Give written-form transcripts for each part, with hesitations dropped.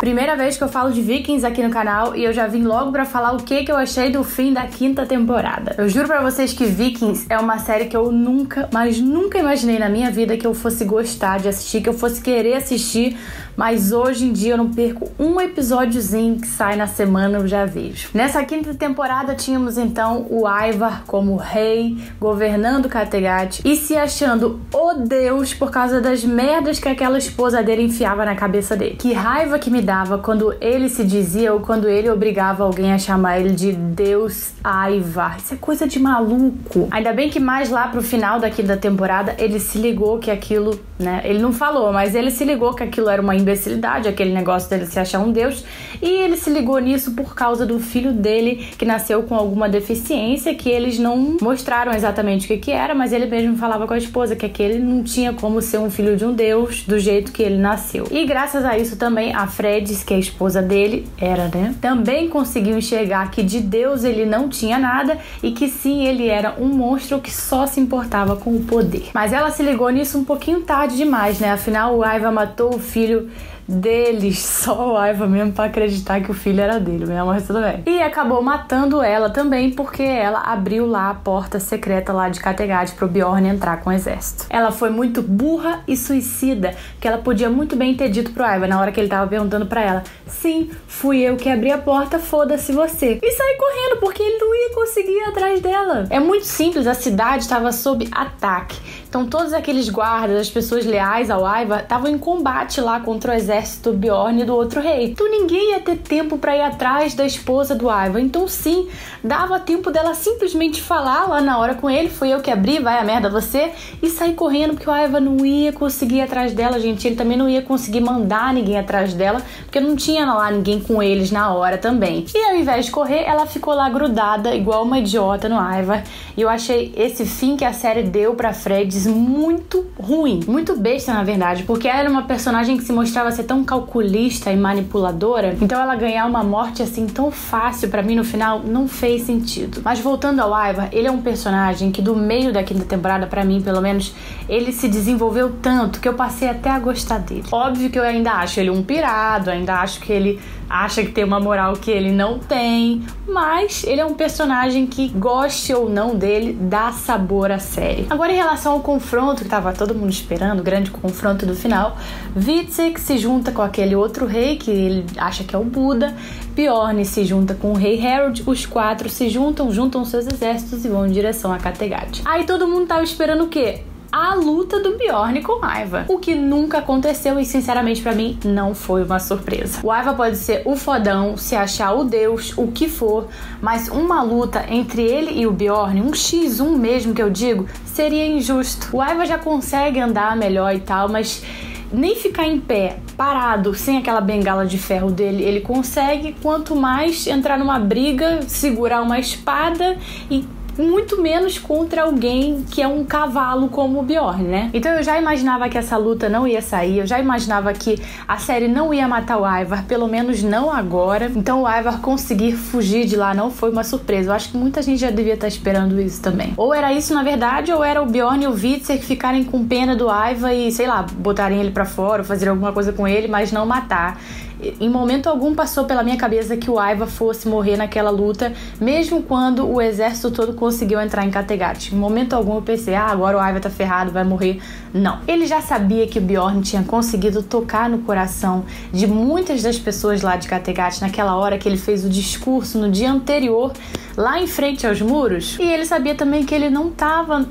Primeira vez que eu falo de Vikings aqui no canal e eu já vim logo pra falar o que eu achei do fim da 5ª temporada. Eu juro pra vocês que Vikings é uma série que eu nunca, mas nunca imaginei na minha vida que eu fosse gostar de assistir, que eu fosse querer assistir, mas hoje em dia eu não perco um episódiozinho que sai na semana, eu já vejo. Nessa 5ª temporada tínhamos então o Ivar como rei, governando Kattegat e se achando o deus por causa das merdas que aquela esposa dele enfiava na cabeça dele. Que raiva que me dava quando ele se dizia ou quando ele obrigava alguém a chamar ele de Deus Ivar. Isso é coisa de maluco. Ainda bem que mais lá pro final da 5ª temporada ele se ligou que aquilo, né? Ele não falou, mas ele se ligou que aquilo era uma imbecilidade, aquele negócio dele se achar um deus, e ele se ligou nisso por causa do filho dele que nasceu com alguma deficiência que eles não mostraram exatamente o que era, mas ele mesmo falava com a esposa que aquele não tinha como ser um filho de um deus do jeito que ele nasceu. E graças a isso também a Freydis, que é a esposa dele, também conseguiu enxergar que de Deus ele não tinha nada e que sim, ele era um monstro que só se importava com o poder. Mas ela se ligou nisso um pouquinho tarde demais, né? Afinal, o Ivar matou o filho deles, só o Ivar mesmo pra acreditar que o filho era dele, mas tudo bem. E acabou matando ela também porque ela abriu lá a porta secreta lá de Kattegat pro Bjorn entrar com o exército. Ela foi muito burra e suicida, que ela podia muito bem ter dito pro Ivar na hora que ele tava perguntando pra ela: sim, fui eu que abri a porta, foda-se você. E sair correndo porque ele não ia conseguir ir atrás dela. É muito simples, a cidade estava sob ataque. Então todos aqueles guardas, as pessoas leais ao Ivar, estavam em combate lá contra o exército do Bjorn e do outro rei. Então ninguém ia ter tempo para ir atrás da esposa do Ivar. Então sim, dava tempo dela simplesmente falar lá na hora com ele: foi eu que abri, vai a merda você, e sair correndo, porque o Ivar não ia conseguir ir atrás dela, gente. Ele também não ia conseguir mandar ninguém atrás dela, porque não tinha lá ninguém com eles na hora também. E ao invés de correr, ela ficou lá grudada igual uma idiota no Ivar. E eu achei esse fim que a série deu pra Freydis muito ruim, muito besta na verdade, porque ela era uma personagem que se mostrava ser tão calculista e manipuladora, então ela ganhar uma morte assim tão fácil pra mim no final não fez sentido. Mas voltando ao Ivar, ele é um personagem que do meio da 5ª temporada, pra mim pelo menos, ele se desenvolveu tanto que eu passei até a gostar dele. Óbvio que eu ainda acho ele um pirado, ainda acho que ele acha que tem uma moral que ele não tem, mas ele é um personagem que, goste ou não dele, dá sabor à série. Agora, em relação ao confronto que tava todo mundo esperando, o grande confronto do final, Witzig se junta com aquele outro rei que ele acha que é o Buda, Bjorn se junta com o rei Harald, os 4 se juntam seus exércitos e vão em direção a Kattegat. Aí todo mundo tava esperando o quê? A luta do Bjorn com o Ivar, o que nunca aconteceu e sinceramente pra mim não foi uma surpresa. O Ivar pode ser o fodão, se achar o deus, o que for, mas uma luta entre ele e o Bjorn, um x1 mesmo que eu digo, seria injusto. O Ivar já consegue andar melhor e tal, mas nem ficar em pé, parado, sem aquela bengala de ferro dele, ele consegue, quanto mais entrar numa briga, segurar uma espada e muito menos contra alguém que é um cavalo como o Bjorn, né? Então eu já imaginava que essa luta não ia sair, eu já imaginava que a série não ia matar o Ivar, pelo menos não agora. Então o Ivar conseguir fugir de lá não foi uma surpresa. Eu acho que muita gente já devia estar esperando isso também. Ou era isso na verdade, ou era o Bjorn e o Witzig ficarem com pena do Ivar e, sei lá, botarem ele pra fora, ou fazer alguma coisa com ele, mas não matar. Em momento algum passou pela minha cabeça que o Ivar fosse morrer naquela luta, mesmo quando o exército todo conseguiu entrar em Kattegat. Em momento algum eu pensei: agora o Ivar tá ferrado, vai morrer. Não. Ele já sabia que o Bjorn tinha conseguido tocar no coração de muitas das pessoas lá de Kattegat naquela hora que ele fez o discurso no dia anterior, lá em frente aos muros. E ele sabia também que ele não tava...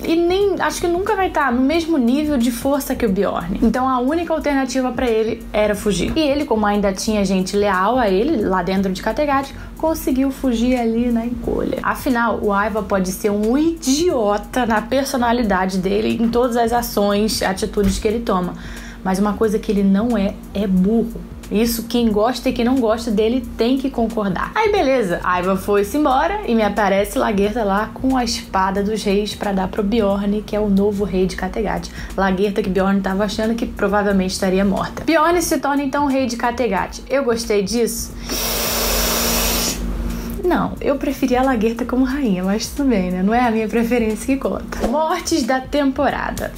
e nem, acho que nunca vai estar no mesmo nível de força que o Bjorn. Então a única alternativa pra ele era fugir. E ele, como ainda tinha gente leal a ele lá dentro de Kattegat, conseguiu fugir ali na encolha. Afinal, o Ivar pode ser um idiota na personalidade dele, em todas as ações, atitudes que ele toma, mas uma coisa que ele não é burro. Isso quem gosta e quem não gosta dele tem que concordar. Aí beleza, Ivar foi-se embora e me aparece Lagertha lá com a espada dos reis pra dar pro Bjorn, que é o novo rei de Kattegat. Lagertha que Bjorn tava achando que provavelmente estaria morta. Bjorn se torna então rei de Kattegat. Eu gostei disso? Não, eu preferia a Lagertha como rainha, mas tudo bem, né? Não é a minha preferência que conta. Mortes da temporada.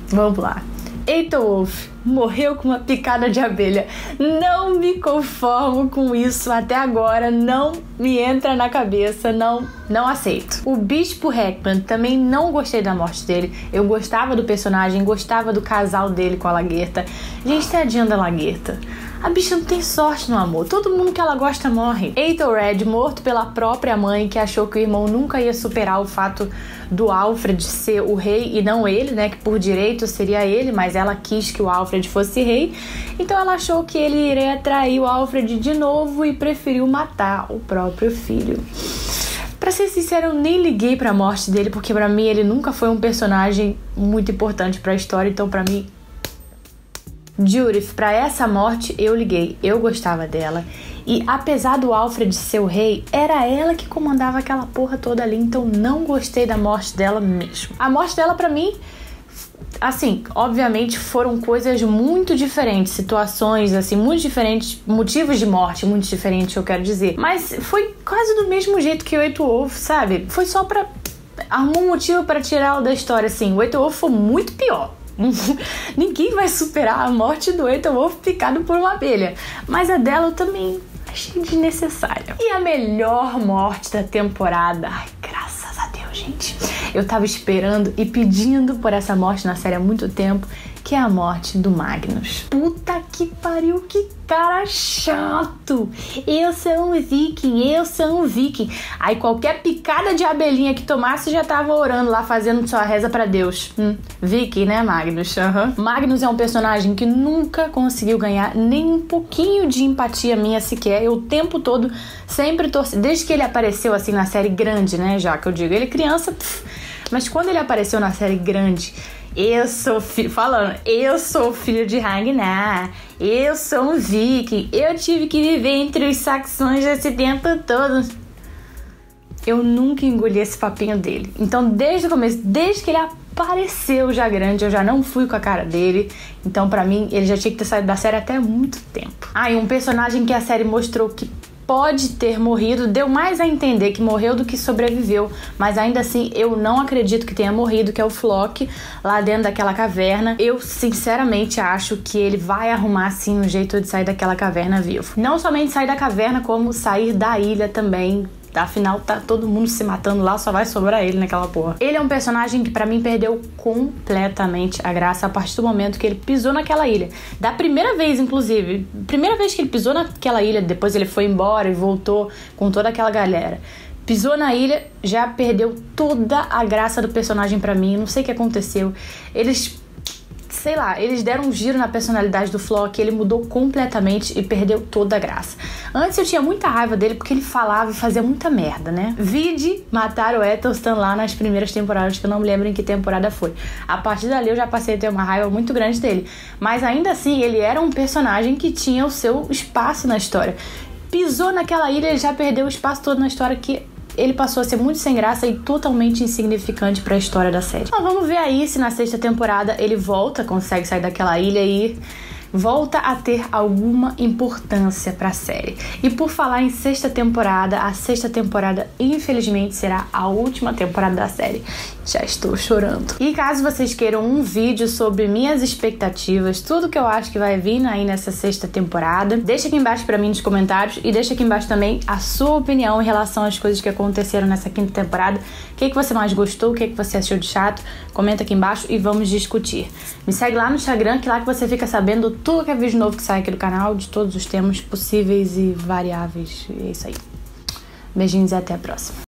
Vamos lá. Eytolf morreu com uma picada de abelha. Não me conformo com isso até agora, não me entra na cabeça, não aceito. O Bispo Hackman, também não gostei da morte dele. Eu gostava do personagem, gostava do casal dele com a Lagertha. Gente, tadinha da Lagertha. A bicha não tem sorte no amor. Todo mundo que ela gosta morre. Aethelred, morto pela própria mãe, que achou que o irmão nunca ia superar o fato do Alfred ser o rei e não ele, né? Que por direito seria ele, mas ela quis que o Alfred fosse rei. Então ela achou que ele iria trair o Alfred de novo e preferiu matar o próprio filho. Pra ser sincero, eu nem liguei pra morte dele, porque pra mim ele nunca foi um personagem muito importante pra história. Então pra mim, Judith, pra essa morte eu liguei, eu gostava dela. E apesar do Alfred ser o rei, era ela que comandava aquela porra toda ali, então não gostei da morte dela mesmo. A morte dela pra mim, assim, obviamente foram coisas muito diferentes, situações assim, muito diferentes, motivos de morte muito diferentes, eu quero dizer. Mas foi quase do mesmo jeito que o Aethelwulf, sabe? Foi só pra... arrumar um motivo pra tirar ela da história, assim. O Aethelwulf foi muito pior. Ninguém vai superar a morte do Aethelwulf picado por uma abelha. Mas a dela eu também achei desnecessária. E a melhor morte da temporada... Ai, graças a Deus, gente. Eu tava esperando e pedindo por essa morte na série há muito tempo, que é a morte do Magnus. Puta que pariu, que cara chato. Eu sou um viking. Aí qualquer picada de abelhinha que tomasse já tava orando lá, fazendo sua reza pra Deus. Viking, né, Magnus? Magnus é um personagem que nunca conseguiu ganhar nem um pouquinho de empatia minha sequer. Eu o tempo todo sempre torci. Desde que ele apareceu assim na série grande, né, já que eu digo, ele criança, mas quando ele apareceu na série grande... Eu sou filho de Ragnar, eu sou um viking, eu tive que viver entre os saxões esse tempo todo. Eu nunca engoli esse papinho dele. Então, desde o começo, desde que ele apareceu já grande, eu já não fui com a cara dele. Então, pra mim, ele já tinha que ter saído da série até muito tempo. E um personagem que a série mostrou que pode ter morrido, deu mais a entender que morreu do que sobreviveu, mas ainda assim eu não acredito que tenha morrido, que é o Flock, lá dentro daquela caverna. Eu sinceramente acho que ele vai arrumar sim um jeito de sair daquela caverna vivo. Não somente sair da caverna, como sair da ilha também. Afinal, tá todo mundo se matando lá, só vai sobrar ele naquela porra. Ele é um personagem que pra mim perdeu completamente a graça a partir do momento que ele pisou naquela ilha. Da primeira vez, inclusive. Primeira vez que ele pisou naquela ilha, depois ele foi embora e voltou com toda aquela galera. Pisou na ilha, já perdeu toda a graça do personagem pra mim. Não sei o que aconteceu. Eles deram um giro na personalidade do Flock, ele mudou completamente e perdeu toda a graça. Antes eu tinha muita raiva dele porque ele falava e fazia muita merda, né? Vide matar o Eccleston lá nas primeiras temporadas, que eu não me lembro em que temporada foi. A partir dali eu já passei a ter uma raiva muito grande dele. Mas ainda assim, ele era um personagem que tinha o seu espaço na história. Pisou naquela ilha, ele já perdeu o espaço todo na história, que ele passou a ser muito sem graça e totalmente insignificante pra história da série. Então, vamos ver aí se na sexta temporada ele consegue sair daquela ilha e volta a ter alguma importância pra série. E por falar em sexta temporada, a sexta temporada infelizmente será a última temporada da série. Já estou chorando. E caso vocês queiram um vídeo sobre minhas expectativas, tudo que eu acho que vai vir aí nessa sexta temporada, deixa aqui embaixo pra mim nos comentários e deixa aqui embaixo também a sua opinião em relação às coisas que aconteceram nessa quinta temporada. O que você mais gostou, o que você achou de chato? Comenta aqui embaixo e vamos discutir. Me segue lá no Instagram, que lá que você fica sabendo tudo que é vídeo novo que sai aqui do canal, de todos os temas possíveis e variáveis. E é isso aí. Beijinhos e até a próxima.